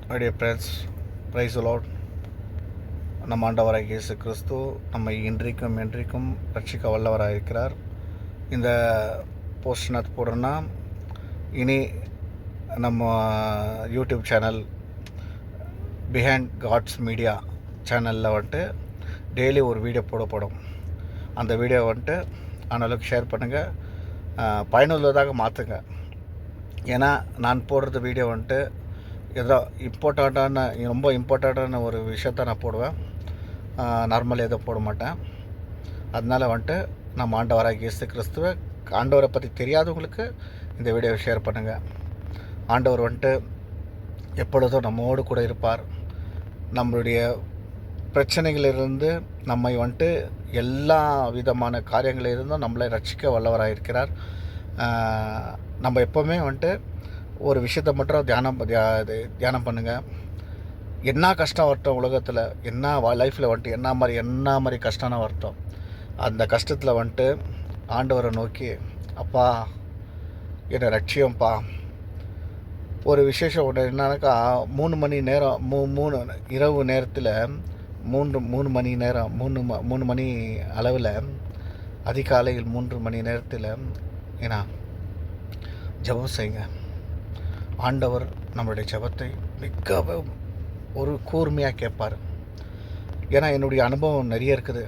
My dear friends, praise the Lord. நம் ஆண்டவராகிய இயேசு கிறிஸ்து நம்மை இன்றைக்கும் என்றைக்கும் ரட்சிக்க வல்லவராக இருக்கிறார். இந்த போஸ்ட் என்ன போடுறேன்னா, இனி நம்ம YouTube channel Behind God's Media சேனலில் வந்துட்டு டெய்லி ஒரு வீடியோ போடப்படும். அந்த வீடியோ வந்துட்டு ஆனாலும் ஷேர் பண்ணுங்கள், பயனுள்ளதாக மாற்றுங்க. ஏன்னா நான் போடுறது வீடியோ வந்துட்டு ஏதோ ரொம்ப இம்பார்ட்டண்ட்டான ஒரு விஷயத்த நான் போடுவேன். நார்மல் எதுவும் போட மாட்டேன். அதனால் வந்துட்டு நம்ம ஆண்டவராகிய இயேசு கிறிஸ்துவை, ஆண்டவரை பற்றி தெரியாதவங்களுக்கு இந்த வீடியோவை ஷேர் பண்ணுங்கள். ஆண்டவர் வந்துட்டு எப்பொழுதும் நம்மோடு கூட இருப்பார். நம்மளுடைய பிரச்சனைகளிலிருந்து நம்மை வந்துட்டு எல்லா விதமான காரியங்களிலிருந்தும் நம்மளை ரட்சிக்க வல்லவராக இருக்கிறார். நம்ம எப்போவுமே வந்துட்டு ஒரு விஷயத்தை மட்டும் தியானம் பண்ணுங்கள். என்ன கஷ்டம் வரட்டும், உலகத்தில் என்ன லைஃப்பில் வந்துட்டு என்ன மாதிரி கஷ்டம்னா வரட்டும், அந்த கஷ்டத்தில் வந்துட்டு ஆண்டவரை நோக்கி, அப்பா என்னை ரட்சியம்ப்பா. ஒரு விசேஷம் ஒன்று என்னன்னாக்கா, 3 மணி நேரம் இரவு நேரத்தில் 3 மணி நேரம் 3 மணி அளவில் அதிகாலையில் 3 மணி நேரத்தில் ஏன்னா ஜெபம் செய்யுங்க. ஆண்டவர் நம்மளுடைய ஜெபத்தை மிக ஒரு கூர்மையாக கேட்பார். ஏன்னா என்னுடைய அனுபவம் நிறைய இருக்குது.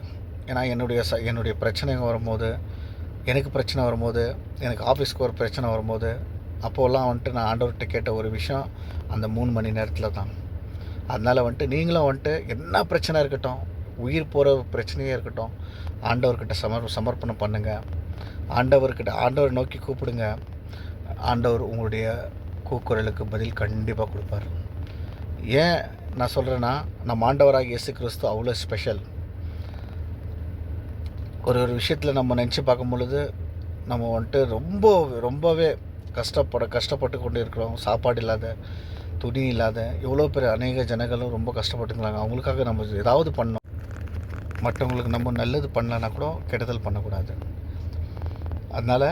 ஏன்னா என்னுடைய பிரச்சனைங்க வரும்போது, எனக்கு பிரச்சனை வரும்போது, எனக்கு ஆஃபீஸ்க்கு ஒரு பிரச்சனை வரும்போது, அப்போல்லாம் வந்துட்டு நான் ஆண்டவர்கிட்ட கேட்ட ஒரு விஷயம் அந்த 3 மணி நேரத்தில் தான். அதனால் வந்துட்டு நீங்களும் வந்துட்டு என்ன பிரச்சனை இருக்கட்டும், உயிர் போகிற பிரச்சனையே இருக்கட்டும், ஆண்டவர்கிட்ட சமர்ப்பணம் பண்ணுங்கள். ஆண்டவர் நோக்கி கூப்பிடுங்க. ஆண்டவர் உங்களுடைய கூக்குரலுக்கு பதில் கண்டிப்பாக கொடுப்பார். ஏன் நான் சொல்கிறேன்னா, நம்ம ஆண்டவராகிய இயேசு கிறிஸ்து அவ்வளோ ஸ்பெஷல். ஒரு விஷயத்தில் நம்ம நினச்சி பார்க்கும் பொழுது நம்ம வந்துட்டு ரொம்பவே கஷ்டப்பட்டு கொண்டு இருக்கிறோம். சாப்பாடு இல்லாத, துணி இல்லாத எவ்வளோ பேர் அநேக ஜனங்களும் ரொம்ப கஷ்டப்பட்டுக்கிறாங்க. அவங்களுக்காக நம்ம ஏதாவது பண்ணணும். மற்றவங்களுக்கு நம்ம நல்லது பண்ணலன்னா கூட கெடுதல் பண்ணக்கூடாது. அதனால்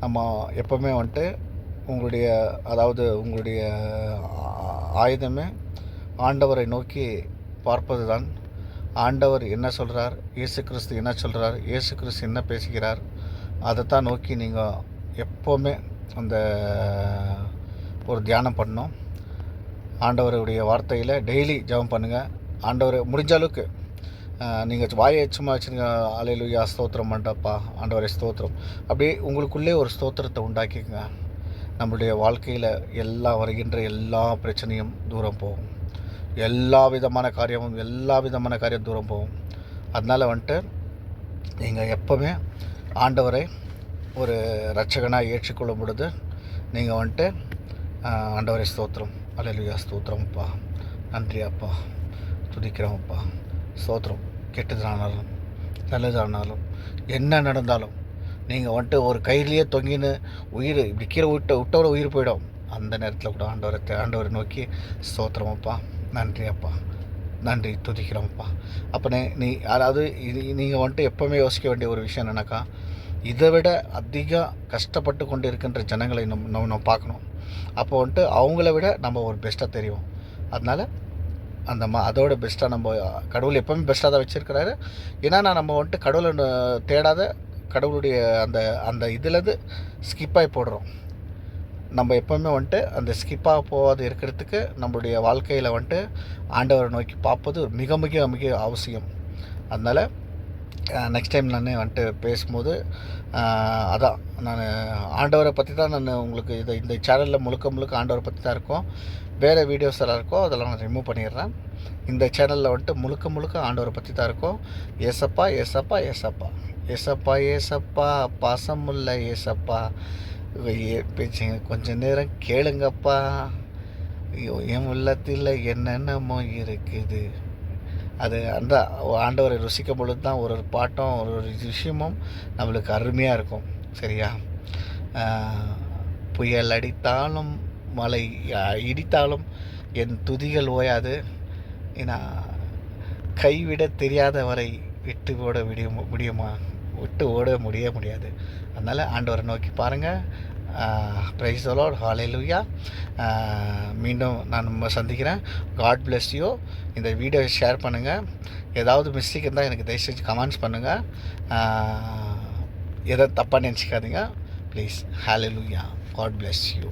நம்ம எப்போவுமே வந்துட்டு உங்களுடைய ஆயுதமே ஆண்டவரை நோக்கி பார்ப்பது தான். ஆண்டவர் என்ன சொல்கிறார், இயேசு கிறிஸ்து என்ன சொல்கிறார், இயேசு கிறிஸ்து என்ன பேசுகிறார், அதைத்தான் நோக்கி நீங்கள் எப்போவுமே அந்த ஒரு தியானம் பண்ணணும். ஆண்டவருடைய வார்த்தையில் டெய்லி ஜெபம் பண்ணுங்கள். ஆண்டவர் முடிஞ்ச அளவுக்கு நீங்கள் வாயை சும்மா வச்சுருங்க, அல்லேலூயா ஸ்தோத்திரம் பண்ணப்பா, ஆண்டவரை ஸ்தோத்திரம், அப்படியே உங்களுக்குள்ளே ஒரு ஸ்தோத்திரத்தை உண்டாக்கிங்க. நம்மளுடைய வாழ்க்கையில் வருகின்ற எல்லா பிரச்சனையும் தூரம் போகும். எல்லா விதமான காரியம் தூரம் போகும். அதனால் வந்துட்டு நீங்கள் எப்போவுமே ஆண்டவரை ஒரு இரட்சகனாக ஏற்றுக்கொள்ளும் பொழுது நீங்கள் வந்துட்டு ஆண்டவரை ஸ்தோத்திரம், அல்லேலூயா ஸ்தோத்திரம்ப்பா, நன்றி அப்பா, துதிக்கிறோம்ப்பா, ஸ்தோத்திரம். கெட்டதானாலும் நல்லதானாலும் என்ன நடந்தாலும் நீங்கள் வந்துட்டு ஒரு கயிறுலேயே தொங்கின்னு உயிர் இப்படி கீழே விட்டோட உயிர் போயிடும். அந்த நேரத்தில் கூட ஆண்டவரை நோக்கி ஸ்தோத்திரமப்பா, நன்றி அப்பா, நன்றி, துதிக்கிறோம்ப்பா. அப்போ அதாவது நீங்கள் வந்துட்டு எப்போவுமே யோசிக்க வேண்டிய ஒரு விஷயம் என்னென்னாக்கா, இதை விட அதிக கஷ்டப்பட்டு கொண்டு இருக்கின்ற ஜனங்களை நம்ம பார்க்கணும். அப்போ வந்துட்டு அவங்கள விட நம்ம ஒரு பெஸ்ட்டாக தெரியும். அதனால் அதோட பெஸ்ட்டாக நம்ம கடவுள் எப்போவுமே பெஸ்ட்டாக தான் வச்சுருக்கிறாரு. ஏன்னா நம்ம வந்துட்டு கடவுளை தேடாத, கடவுளுடைய அந்த இதுலேருந்து ஸ்கிப்பாகி போடுறோம். நம்ம எப்போவுமே வந்துட்டு அந்த ஸ்கிப்பாக போகாது இருக்கிறதுக்கு நம்மளுடைய வாழ்க்கையில் வந்துட்டு ஆண்டவரை நோக்கி பார்ப்பது மிக மிக மிக அவசியம். அதனால் நெக்ஸ்ட் டைம் நான் வந்துட்டு பேசும்போது அதான் நான் ஆண்டவரை பற்றி தான் நான் உங்களுக்கு இந்த சேனலில் முழுக்க ஆண்டவரை பற்றி தான் இருக்கும். வேறு வீடியோஸ் எல்லாம் இருக்கும், அதெல்லாம் நான் ரிமூவ் பண்ணிடுறேன். இந்த சேனலில் வந்துட்டு முழுக்க ஆண்டவரை பற்றி தான் இருக்கும். ஏசப்பா ஏசப்பா ஏசப்பா ஏசப்பா ஏசப்பா பாசமுள்ள ஏசப்பா, பேச்சுங்க கொஞ்சம் நேரம் கேளுங்கப்பா, என் உள்ளத்தில் என்னென்னமோ இருக்குது. அது அந்த ஆண்டவரை ருசிக்கும் பொழுது தான் ஒரு பாட்டும் ஒரு விஷயமும் நம்மளுக்கு அருமையாக இருக்கும். சரியா? புயல் அடித்தாலும் மழை இடித்தாலும் என் துதிகள் ஓயாது. ஏன்னா கைவிட தெரியாதவரை விட்டு ஓட முடிய முடியாது. அதனால் ஆண்டவரை நோக்கி பாருங்கள். Praise the Lord, hallelujah. மீண்டும் நான் சந்திக்கிறேன். God bless you. இந்த வீடியோவை ஷேர் பண்ணுங்கள். ஏதாவது மிஸ்டேக் இருந்தால் எனக்கு தயவு செஞ்சு கமெண்ட்ஸ் பண்ணுங்கள். எதை தப்பாக நினச்சிக்காதீங்க please. Hallelujah. God bless you.